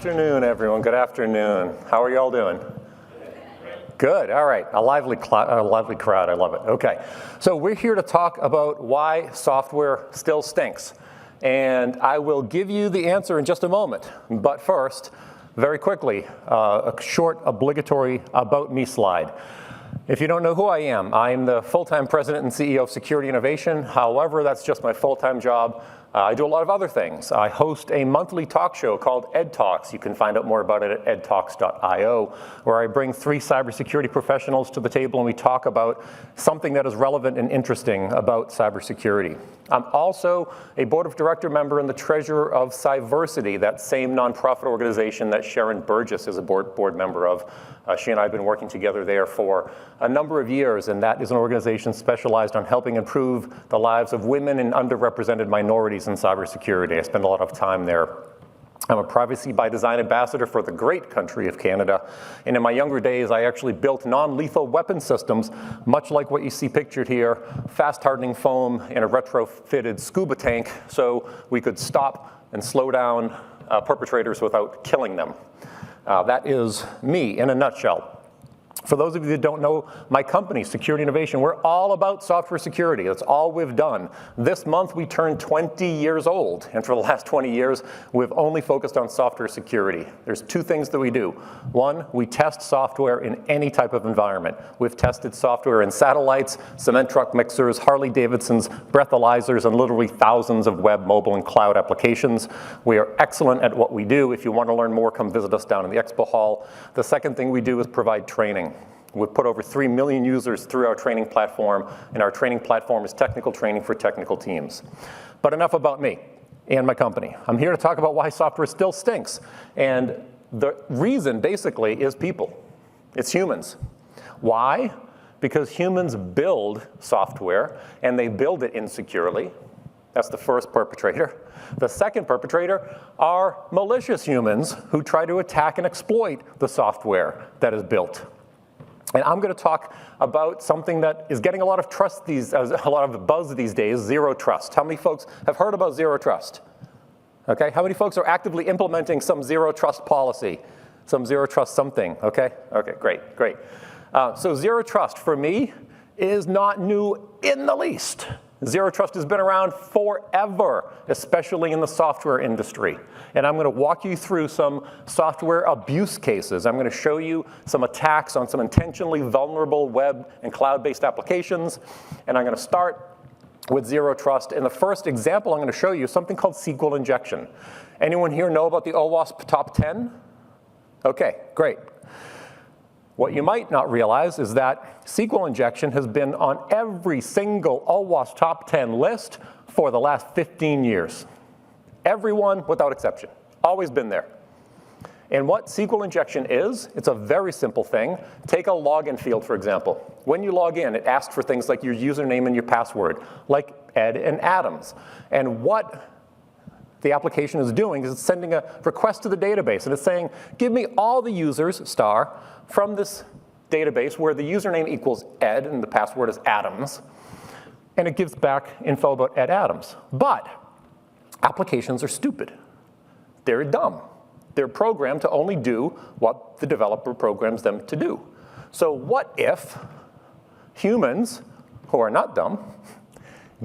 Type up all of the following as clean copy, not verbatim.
afternoon, everyone. Good afternoon. How are you all doing? Good. All right. A lively crowd. I love it. Okay. So we're here to talk about why software still stinks. And I will give you the answer in just a moment. But first, very quickly, a short obligatory About Me slide. If you don't know who I am the full-time president and CEO of Security Innovation. However, that's just my full-time job. I do a lot of other things. I host a monthly talk show called Ed Talks. You can find out more about it at edtalks.io, where I bring 3 cybersecurity professionals to the table and we talk about something that is relevant and interesting about cybersecurity. I'm also a board of director member and the treasurer of Cyversity, that same nonprofit organization that Sharon Burgess is a board member of. She and I have been working together there for a number of years, and that is an organization specialized on helping improve the lives of women and underrepresented minorities in cybersecurity. I spend a lot of time there. I'm a Privacy by Design ambassador for the great country of Canada. And in my younger days, I actually built non-lethal weapon systems, much like what you see pictured here, fast hardening foam in a retrofitted scuba tank so we could stop and slow down perpetrators without killing them. That is me in a nutshell. For those of you that don't know my company, Security Innovation, we're all about software security. That's all we've done. This month we turned 20 years old, and for the last 20 years we've only focused on software security. There's 2 things that we do. One, we test software in any type of environment. We've tested software in satellites, cement truck mixers, Harley-Davidsons, breathalyzers, and literally thousands of web, mobile, and cloud applications. We are excellent at what we do. If you want to learn more, come visit us down in the expo hall. The second thing we do is provide training. We've put over 3 million users through our training platform, and our training platform is technical training for technical teams. But enough about me and my company. I'm here to talk about why software still stinks. And the reason, basically, is people. It's humans. Why? Because humans build software, and they build it insecurely. That's the first perpetrator. The second perpetrator are malicious humans who try to attack and exploit the software that is built. And I'm going to talk about something that is getting a lot of a lot of buzz these days, zero trust. How many folks have heard about zero trust? Okay, how many folks are actively implementing some zero trust policy, some zero trust something? Okay, great. So zero trust for me is not new in the least. Zero trust has been around forever, especially in the software industry. And I'm going to walk you through some software abuse cases. I'm going to show you some attacks on some intentionally vulnerable web and cloud-based applications. And I'm going to start with zero trust. And the first example I'm going to show you is something called SQL injection. Anyone here know about the OWASP Top 10? Okay, great. What you might not realize is that SQL injection has been on every single OWASP Top 10 list for the last 15 years. Everyone without exception. Always been there. And what SQL injection is, it's a very simple thing. Take a login field, for example. When you log in, it asks for things like your username and your password, like Ed and Adams. And what the application is doing is it's sending a request to the database, and it's saying, give me all the users, star, from this database where the username equals Ed and the password is Adams, and it gives back info about Ed Adams. But applications are stupid. They're dumb. They're programmed to only do what the developer programs them to do. So what if humans, who are not dumb,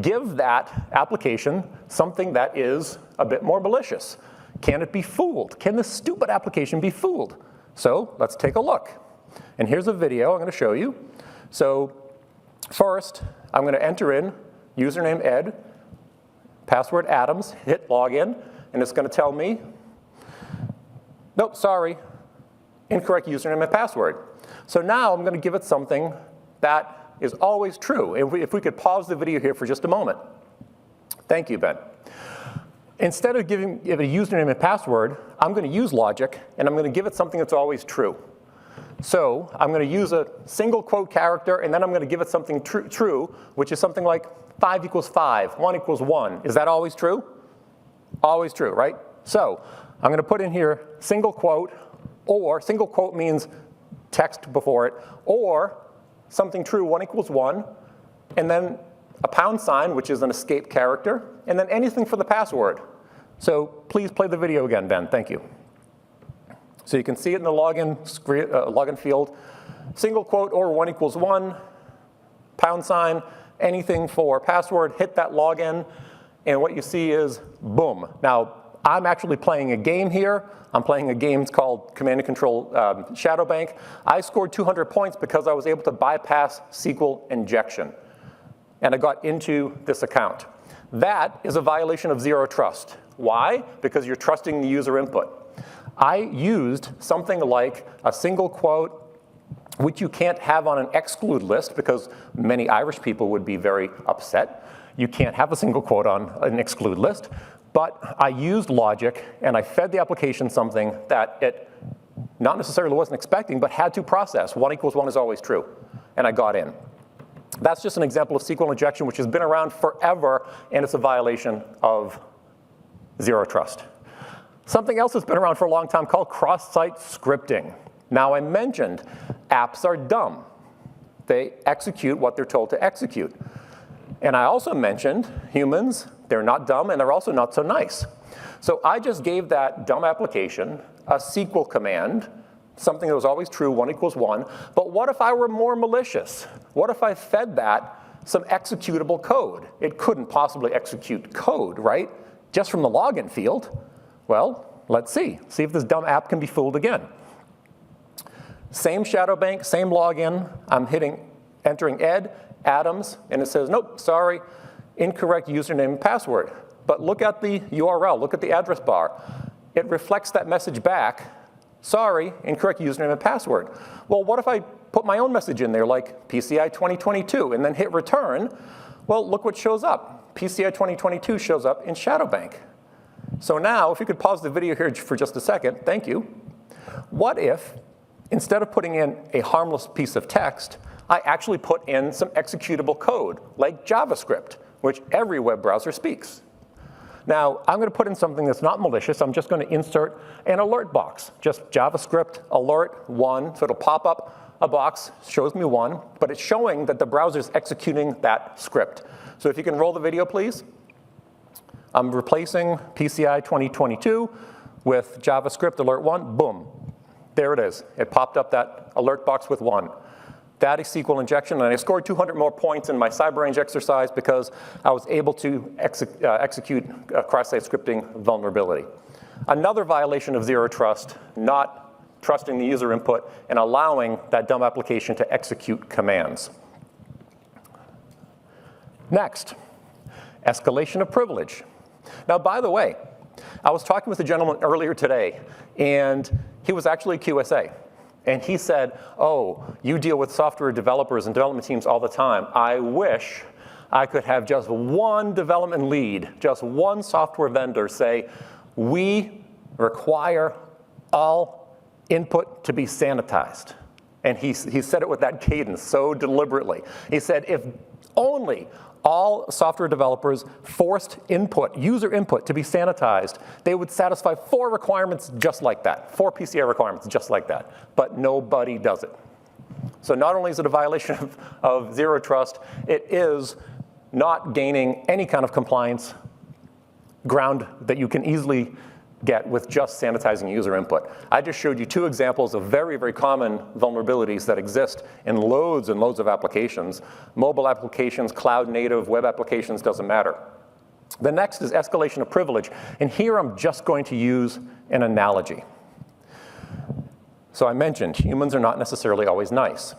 give that application something that is a bit more malicious? Can it be fooled? Can this stupid application be fooled? So let's take a look. And here's a video I'm going to show you. So first, I'm going to enter in username Ed, password Adams, hit login, and it's going to tell me, nope, sorry, incorrect username and password. So now I'm going to give it something that is always true. If we could pause the video here for just a moment. Thank you, Ben. Instead of giving it a username and password, I'm going to use logic, and I'm going to give it something that's always true. So I'm going to use a single quote character, and then I'm going to give it something true, which is something like 5 equals 5, 1 equals 1. Is that always true? Always true, right? So I'm going to put in here single quote, or single quote means text before it, or something true, 1 equals 1, and then a pound sign, which is an escape character, and then anything for the password. So please play the video again, Ben. Thank you. So you can see it in the login field, single quote or 1 equals 1, £, anything for password, hit that login, and what you see is boom. Now, I'm actually playing a game here. I'm playing a game called Command and Control Shadow Bank. I scored 200 points because I was able to bypass SQL injection. And I got into this account. That is a violation of zero trust. Why? Because you're trusting the user input. I used something like a single quote, which you can't have on an exclude list because many Irish people would be very upset. You can't have a single quote on an exclude list. But I used logic, and I fed the application something that it not necessarily wasn't expecting, but had to process. 1 equals 1 is always true. And I got in. That's just an example of SQL injection, which has been around forever, and it's a violation of zero trust. Something else that's been around for a long time called cross-site scripting. Now, I mentioned apps are dumb. They execute what they're told to execute. And I also mentioned humans, they're not dumb, and they're also not so nice. So I just gave that dumb application a SQL command, something that was always true, 1 equals 1. But what if I were more malicious? What if I fed that some executable code? It couldn't possibly execute code, right? Just from the login field. Well, let's see. See if this dumb app can be fooled again. Same shadow bank, same login. I'm entering Ed, Adams, and it says, nope, sorry, incorrect username and password. But look at the URL, look at the address bar. It reflects that message back, sorry, incorrect username and password. Well, what if I put my own message in there like PCI 2022 and then hit return? Well, look what shows up. PCI 2022 shows up in Shadow Bank. So now, if you could pause the video here for just a second, thank you. What if, instead of putting in a harmless piece of text, I actually put in some executable code, like JavaScript, which every web browser speaks. Now, I'm going to put in something that's not malicious. I'm just going to insert an alert box, just JavaScript alert 1. So it'll pop up a box, shows me 1, but it's showing that the browser is executing that script. So if you can roll the video, please. I'm replacing PCI 2022 with JavaScript alert 1. Boom. There it is. It popped up that alert box with 1. That is SQL injection, and I scored 200 more points in my CyberRange exercise because I was able to execute a cross-site scripting vulnerability. Another violation of zero trust, not trusting the user input and allowing that dumb application to execute commands. Next, escalation of privilege. Now, by the way, I was talking with a gentleman earlier today, and he was actually a QSA. And he said, oh, you deal with software developers and development teams all the time. I wish I could have just one development lead, just one software vendor say, we require all input to be sanitized. And he said it with that cadence so deliberately. He said, if only all software developers forced input, user input, to be sanitized, they would satisfy 4 requirements just like that, 4 PCI requirements just like that. But nobody does it. So not only is it a violation of zero trust, it is not gaining any kind of compliance ground that you can easily get with just sanitizing user input. I just showed you 2 examples of very, very common vulnerabilities that exist in loads and loads of applications. Mobile applications, cloud native, web applications, doesn't matter. The next is escalation of privilege. And here I'm just going to use an analogy. So I mentioned humans are not necessarily always nice.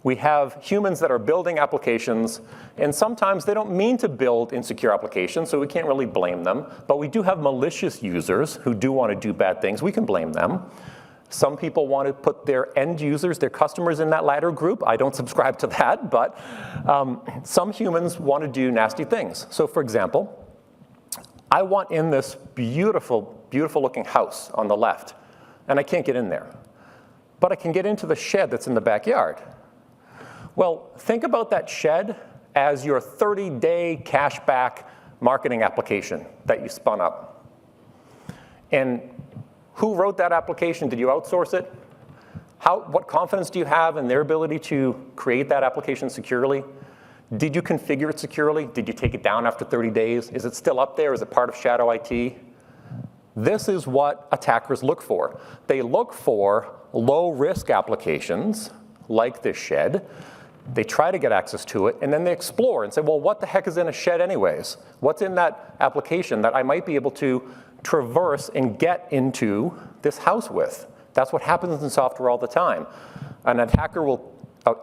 We have humans that are building applications, and sometimes they don't mean to build insecure applications, so we can't really blame them. But we do have malicious users who do want to do bad things. We can blame them. Some people want to put their end users, their customers, in that latter group. I don't subscribe to that, but some humans want to do nasty things. So for example, I want in this beautiful, beautiful looking house on the left, and I can't get in there. But I can get into the shed that's in the backyard. Well, think about that shed as your 30-day cashback marketing application that you spun up. And who wrote that application? Did you outsource it? What confidence do you have in their ability to create that application securely? Did you configure it securely? Did you take it down after 30 days? Is it still up there? Is it part of Shadow IT? This is what attackers look for. They look for low-risk applications, like this shed. They try to get access to it, and then they explore and say, well, what the heck is in a shed anyways? What's in that application that I might be able to traverse and get into this house with? That's what happens in software all the time. An attacker will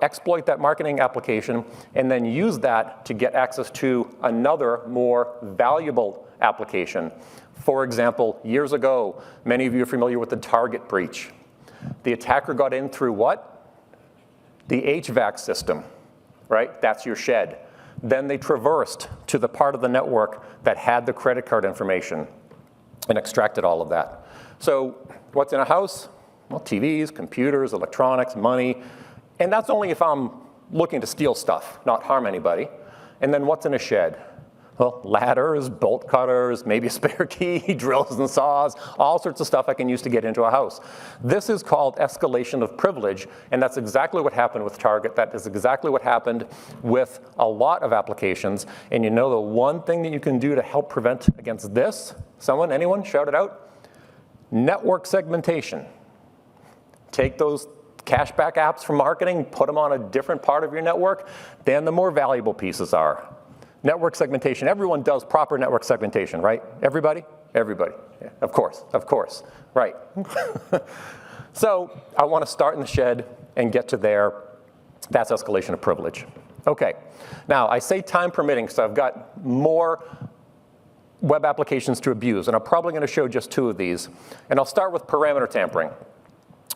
exploit that marketing application and then use that to get access to another more valuable application. For example, years ago, many of you are familiar with the Target breach. The attacker got in through what? The HVAC system, right? That's your shed. Then they traversed to the part of the network that had the credit card information and extracted all of that. So what's in a house? Well, TVs, computers, electronics, money. And that's only if I'm looking to steal stuff, not harm anybody. And then what's in a shed? Well, ladders, bolt cutters, maybe a spare key, drills and saws, all sorts of stuff I can use to get into a house. This is called escalation of privilege, and that's exactly what happened with Target. That is exactly what happened with a lot of applications. And you know the one thing that you can do to help prevent against this? Someone, anyone, shout it out? Network segmentation. Take those cashback apps from marketing, put them on a different part of your network, then the more valuable pieces are. Network segmentation, everyone does proper network segmentation, right? Everybody? Everybody, yeah, of course, right. So I want to start in the shed and get to there. That's escalation of privilege. Okay, now I say time permitting because I've got more web applications to abuse, and I'm probably going to show just 2 of these. And I'll start with parameter tampering.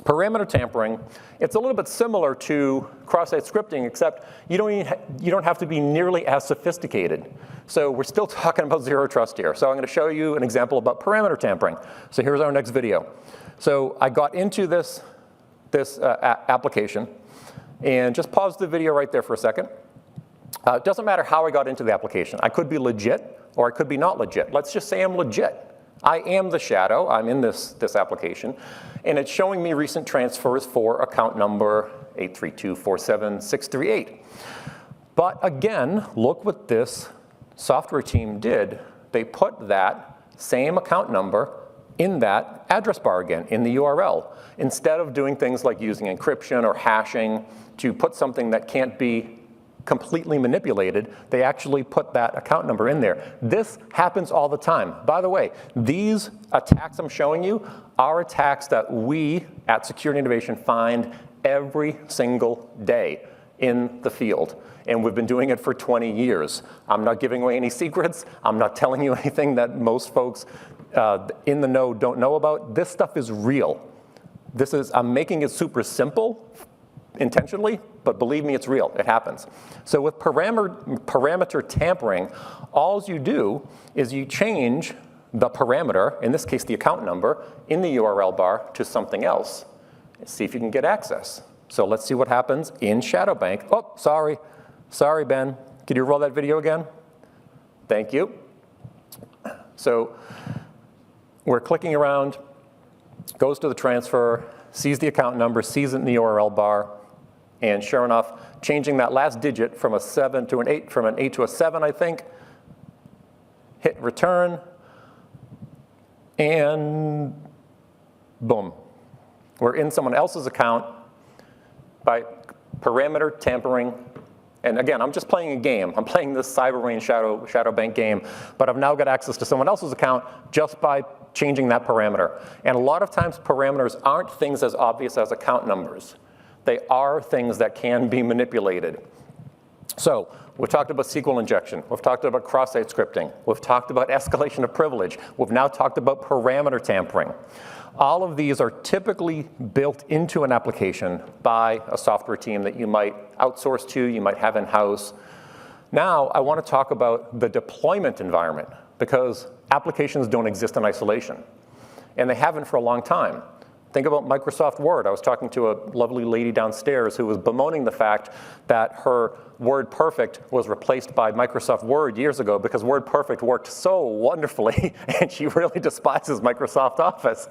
Parameter tampering, it's a little bit similar to cross-site scripting, except you don't have to be nearly as sophisticated. So we're still talking about zero trust here. So I'm going to show you an example about parameter tampering. So here's our next video. So I got into this application, and just pause the video right there for a second. It doesn't matter how I got into the application. I could be legit, or I could be not legit. Let's just say I'm legit. I am the shadow. I'm in this application. And it's showing me recent transfers for account number 8324768. But again, look what this software team did. They put that same account number in that address bar again, in the URL, instead of doing things like using encryption or hashing to put something that can't be completely manipulated. They actually put that account number in there. This happens all the time. By the way, these attacks I'm showing you are attacks that we at Security Innovation find every single day in the field. And we've been doing it for 20 years. I'm not giving away any secrets. I'm not telling you anything that most folks in the know don't know about. This stuff is real. I'm making it super simple intentionally, but believe me, it's real. It happens. So with parameter tampering, all you do is you change the parameter, in this case the account number, in the URL bar to something else. See if you can get access. So let's see what happens in Shadowbank. Oh, sorry, Ben. Could you roll that video again? Thank you. So we're clicking around, goes to the transfer, sees the account number, sees it in the URL bar, and sure enough, changing that last digit from a 7 to an 8, from an 8 to a 7, I think, hit return, and boom. We're in someone else's account by parameter tampering. And again, I'm just playing a game. I'm playing this CyberRain Shadowbank game, but I've now got access to someone else's account just by changing that parameter. And a lot of times parameters aren't things as obvious as account numbers. They are things that can be manipulated. So we've talked about SQL injection. We've talked about cross-site scripting. We've talked about escalation of privilege. We've now talked about parameter tampering. All of these are typically built into an application by a software team that you might outsource to, you might have in-house. Now I want to talk about the deployment environment, because applications don't exist in isolation, and they haven't for a long time. Think about Microsoft Word. I was talking to a lovely lady downstairs who was bemoaning the fact that her WordPerfect was replaced by Microsoft Word years ago because WordPerfect worked so wonderfully, and she really despises Microsoft Office.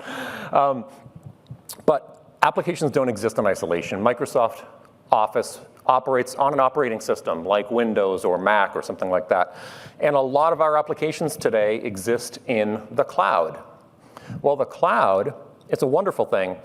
But applications don't exist in isolation. Microsoft Office operates on an operating system like Windows or Mac or something like that. And a lot of our applications today exist in the cloud. Well, the cloud, it's a wonderful thing.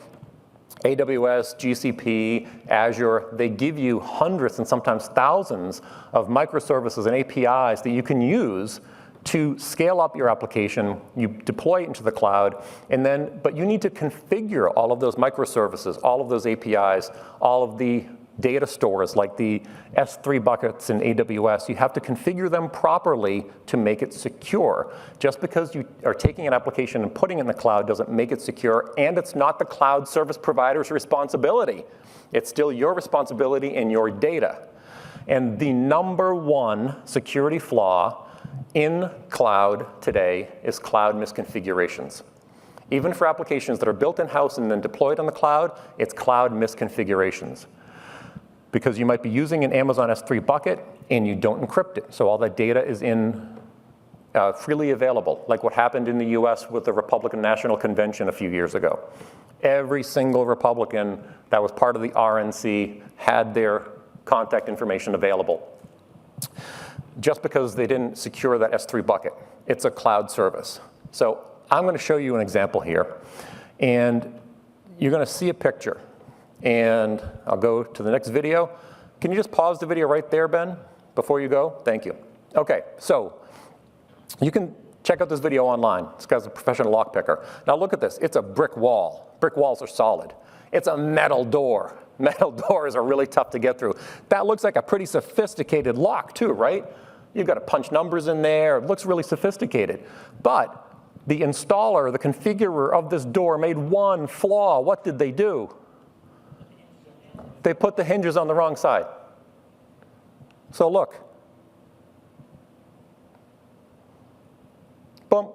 AWS, GCP, Azure, they give you hundreds and sometimes thousands of microservices and APIs that you can use to scale up your application. You deploy it into the cloud, but you need to configure all of those microservices, all of those APIs, all of the data stores like the S3 buckets in AWS. You have to configure them properly to make it secure. Just because you are taking an application and putting it in the cloud doesn't make it secure, and it's not the cloud service provider's responsibility. It's still your responsibility and your data. And the number one security flaw in cloud today is cloud misconfigurations. Even for applications that are built in-house and then deployed on the cloud, it's cloud misconfigurations. Because you might be using an Amazon S3 bucket and you don't encrypt it. So all that data is freely available, like what happened in the US with the Republican National Convention a few years ago. Every single Republican that was part of the RNC had their contact information available. Just because they didn't secure that S3 bucket. It's a cloud service. So I'm going to show you an example here. And you're going to see a picture. And I'll go to the next video. Can you just pause the video right there, Ben, before you go? Thank you. OK, so you can check out this video online. This guy's a professional lockpicker. Now look at this. It's a brick wall. Brick walls are solid. It's a metal door. Metal doors are really tough to get through. That looks like a pretty sophisticated lock, too, right? You've got to punch numbers in there. It looks really sophisticated. But the installer, the configurer of this door made one flaw. What did they do? They put the hinges on the wrong side. So look. Boom.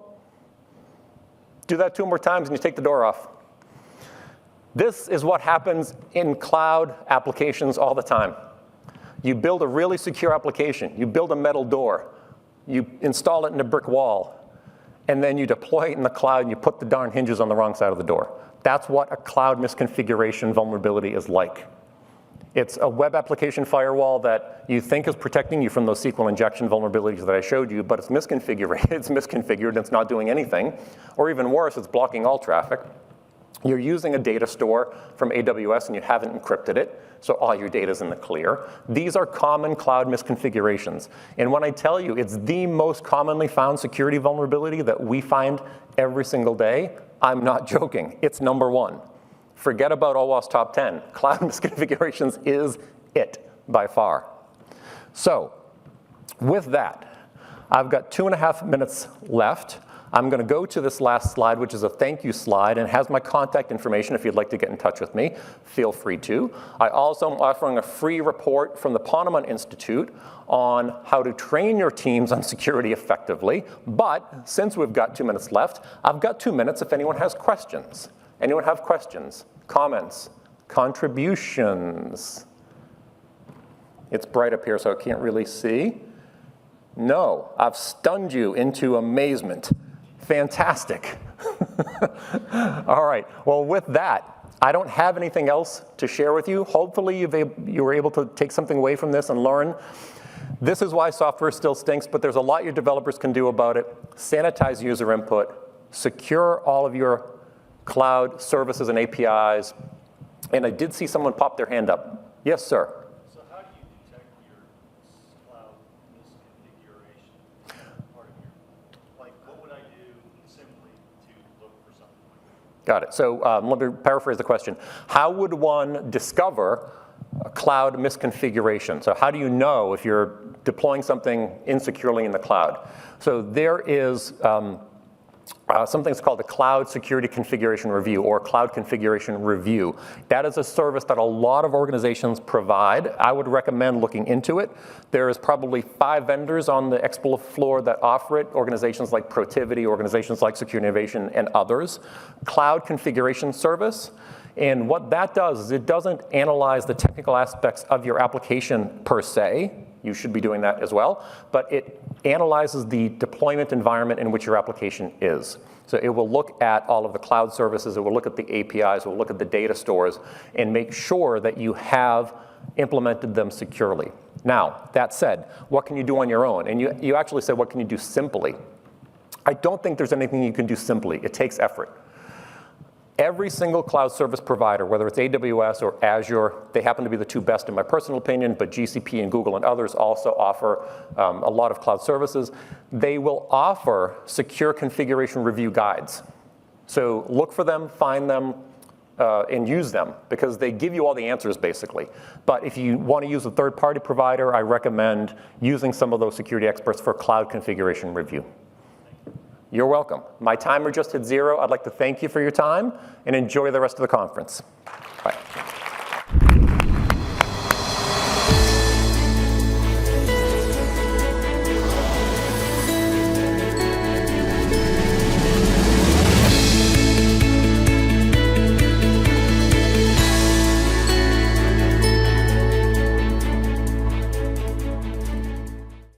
Do that 2 more times and you take the door off. This is what happens in cloud applications all the time. You build a really secure application. You build a metal door. You install it in a brick wall. And then you deploy it in the cloud and you put the darn hinges on the wrong side of the door. That's what a cloud misconfiguration vulnerability is like. It's a web application firewall that you think is protecting you from those SQL injection vulnerabilities that I showed you, but it's misconfigured. It's misconfigured and it's not doing anything. Or even worse, it's blocking all traffic. You're using a data store from AWS and you haven't encrypted it, so all your data is in the clear. These are common cloud misconfigurations. And when I tell you it's the most commonly found security vulnerability that we find every single day, I'm not joking. It's number one. Forget about OWASP top 10. Cloud misconfigurations is it by far. So with that, I've got 2.5 minutes left. I'm going to go to this last slide, which is a thank you slide, and has my contact information if you'd like to get in touch with me. Feel free to. I also am offering a free report from the Ponemon Institute on how to train your teams on security effectively. But since we've got 2 minutes left, I've got 2 minutes if anyone has questions. Anyone have questions, comments, contributions? It's bright up here, so I can't really see. No, I've stunned you into amazement. Fantastic. All right, well, with that, I don't have anything else to share with you. Hopefully you were able to take something away from this and learn. This is why software still stinks, but there's a lot your developers can do about it. Sanitize user input, secure all of your cloud services and APIs. And I did see someone pop their hand up. Yes, sir. So how do you detect your cloud misconfiguration part of your, like what would I do simply to look for something like that? Got it. So let me paraphrase the question. How would one discover a cloud misconfiguration? So how do you know if you're deploying something insecurely in the cloud? So there is something's called a Cloud Security Configuration Review, or Cloud Configuration Review. That is a service that a lot of organizations provide. I would recommend looking into it. There is probably 5 vendors on the Expo floor that offer it, organizations like Protiviti, organizations like Security Innovation, and others. Cloud Configuration Service. And what that does is it doesn't analyze the technical aspects of your application per se. You should be doing that as well. But it analyzes the deployment environment in which your application is. So it will look at all of the cloud services. It will look at the APIs. It will look at the data stores and make sure that you have implemented them securely. Now, that said, what can you do on your own? And you actually said, what can you do simply? I don't think there's anything you can do simply. It takes effort. Every single cloud service provider, whether it's AWS or Azure, they happen to be the two best in my personal opinion, but GCP and Google and others also offer a lot of cloud services. They will offer secure configuration review guides. So look for them, find them, and use them, because they give you all the answers, basically. But if you want to use a third-party provider, I recommend using some of those security experts for cloud configuration review. You're welcome. My timer just hit 0. I'd like to thank you for your time and enjoy the rest of the conference. Bye.